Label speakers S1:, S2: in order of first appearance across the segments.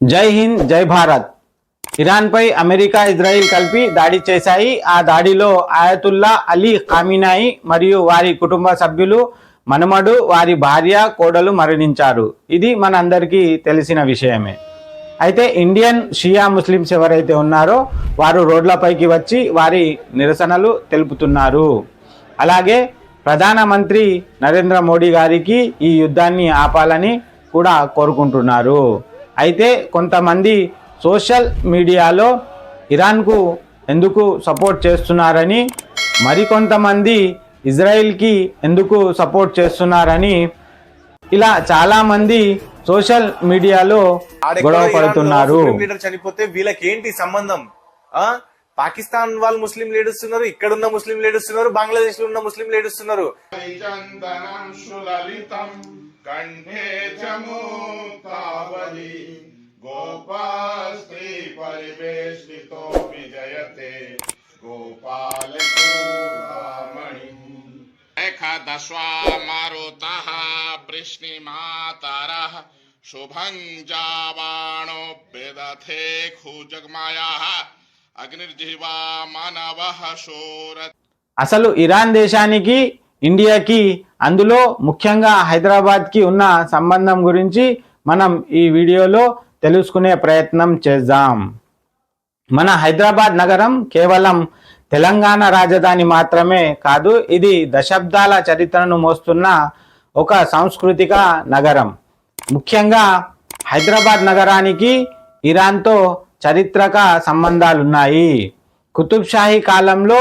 S1: జై హింద్ జై Bharat. ఇరాన్పై America Israel కలిపి దాడి చేశాయి. ఆ దాడిలో ఆయతుల్లా అలీ ఖామినాయి మరియు వారి కుటుంబ సభ్యులు, మనుమడు, వారి భార్య, కోడలు మరణించారు. ఇది మనందరికీ తెలిసిన విషయమే. అయితే ఇండియన్ షియా ముస్లిమ్స్ ఎవరైతే ఉన్నారో వారు రోడ్లపైకి వచ్చి వారి నిరసనలు తెలుపుతున్నారు. అలాగే ప్రధానమంత్రి నరేంద్ర మోడీ గారికి ఈ యుద్ధాన్ని ఆపాలని కూడా కోరుకుంటున్నారు. అయితే కొంతమంది సోషల్ మీడియాలో ఇరాన్కు ఎందుకు సపోర్ట్ చేస్తున్నారని, మరికొంతమంది ఇజ్రాయిల్కి ఎందుకు సపోర్ట్ చేస్తున్నారని ఇలా చాలామంది సోషల్ మీడియాలో గొడవ పడుతున్నారు.
S2: లీడర్ చనిపోతే వీళ్ళకి ఏంటి సంబంధం? పాకిస్తాన్ వాళ్ళు ముస్లిం లీడర్స్ ఉన్నారు, ఇక్కడ ఉన్న ముస్లిం లీడర్స్ ఉన్నారు, బంగ్లాదేశ్ లో ఉన్న ముస్లిం లీడర్స్ ఉన్నారు.
S3: शुभं जावाणो बेदथे खुजगमायाः అగ్నిర్జిహ్వా మానవః శోరత్.
S1: అసలు ఇరాన్ దేశానికి ఇండియాకి, అందులో ముఖ్యంగా హైదరాబాద్కి ఉన్న సంబంధం గురించి మనం ఈ వీడియోలో తెలుసుకునే ప్రయత్నం చేద్దాం. మన హైదరాబాద్ నగరం కేవలం తెలంగాణ రాజధాని మాత్రమే కాదు, ఇది దశాబ్దాల చరిత్రను మోస్తున్న ఒక సాంస్కృతిక నగరం. ముఖ్యంగా హైదరాబాద్ నగరానికి ఇరాన్తో చారిత్రక సంబంధాలున్నాయి. కుతుబ్షాహీ కాలంలో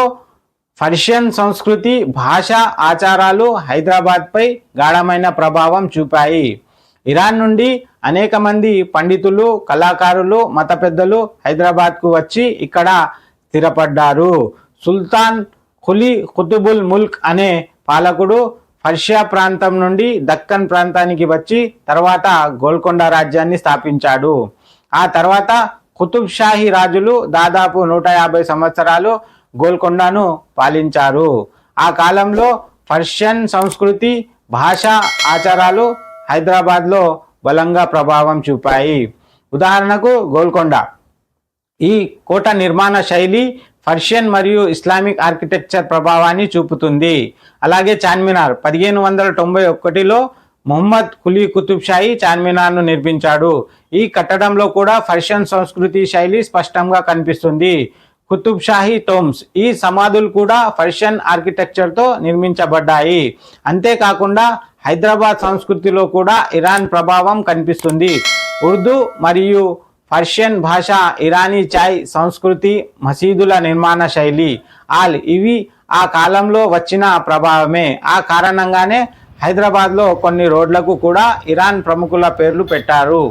S1: పర్షియన్ సంస్కృతి, భాష, ఆచారాలు హైదరాబాద్పై గాఢమైన ప్రభావం చూపాయి. ఇరాన్ నుండి అనేక మంది పండితులు, కళాకారులు, మత పెద్దలు హైదరాబాద్కు వచ్చి ఇక్కడ స్థిరపడ్డారు. సుల్తాన్ ఖులీ కుతుబుల్ ముల్క్ అనే పాలకుడు పర్షియా ప్రాంతం నుండి దక్కన్ ప్రాంతానికి వచ్చి తర్వాత గోల్కొండ రాజ్యాన్ని స్థాపించాడు. ఆ తర్వాత కుతుబ్ షాహీ రాజులు దాదాపు 150 సంవత్సరాలు గోల్కొండను పాలించారు. ఆ కాలంలో పర్షియన్ సంస్కృతి, భాష, ఆచారాలు హైదరాబాద్లో బలంగా ప్రభావం చూపాయి. ఉదాహరణకు గోల్కొండ. ఈ కోట నిర్మాణ శైలి పర్షియన్ మరియు ఇస్లామిక్ ఆర్కిటెక్చర్ ప్రభావాన్ని చూపుతుంది. అలాగే చార్మినార్ 1591లో మొహమ్మద్ కులీ కుతుబ్ షాహీ చార్మినార్ను నిర్మించాడు. ఈ కట్టడంలో కూడా పర్షియన్ సంస్కృతి శైలి స్పష్టంగా కనిపిస్తుంది. కుతుబ్ షాహీ టోమ్స్, ఈ సమాధులు కూడా పర్షియన్ ఆర్కిటెక్చర్తో నిర్మించబడ్డాయి. అంతేకాకుండా హైదరాబాద్ సంస్కృతిలో కూడా ఇరాన్ ప్రభావం కనిపిస్తుంది. ఉర్దూ మరియు పర్షియన్ భాష, ఇరానీ చాయ్ సంస్కృతి, మసీదుల నిర్మాణ శైలి, ఇవి ఆ కాలంలో వచ్చిన ప్రభావమే. ఆ కారణంగానే హైదరాబాద్లో కొన్ని రోడ్లకు కూడా ఇరాన్ ప్రముఖుల పేర్లు పెట్టారు.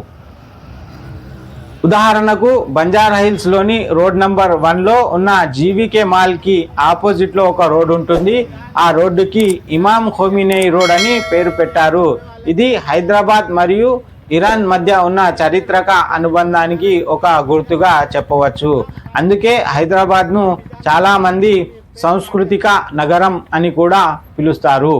S1: ఉదాహరణకు బంజారాహిల్స్లోని రోడ్ నంబర్ 1లో ఉన్న జీవీకే మాల్కి ఆపోజిట్లో ఒక రోడ్ ఉంటుంది. ఆ రోడ్డుకి ఇమాం ఖోమినేయి రోడ్ అని పేరు పెట్టారు. ఇది హైదరాబాద్ మరియు ఇరాన్ మధ్య ఉన్న చారిత్రక అనుబంధానికి ఒక గుర్తుగా చెప్పవచ్చు. అందుకే హైదరాబాద్ను చాలామంది సాంస్కృతిక నగరం అని కూడా పిలుస్తారు.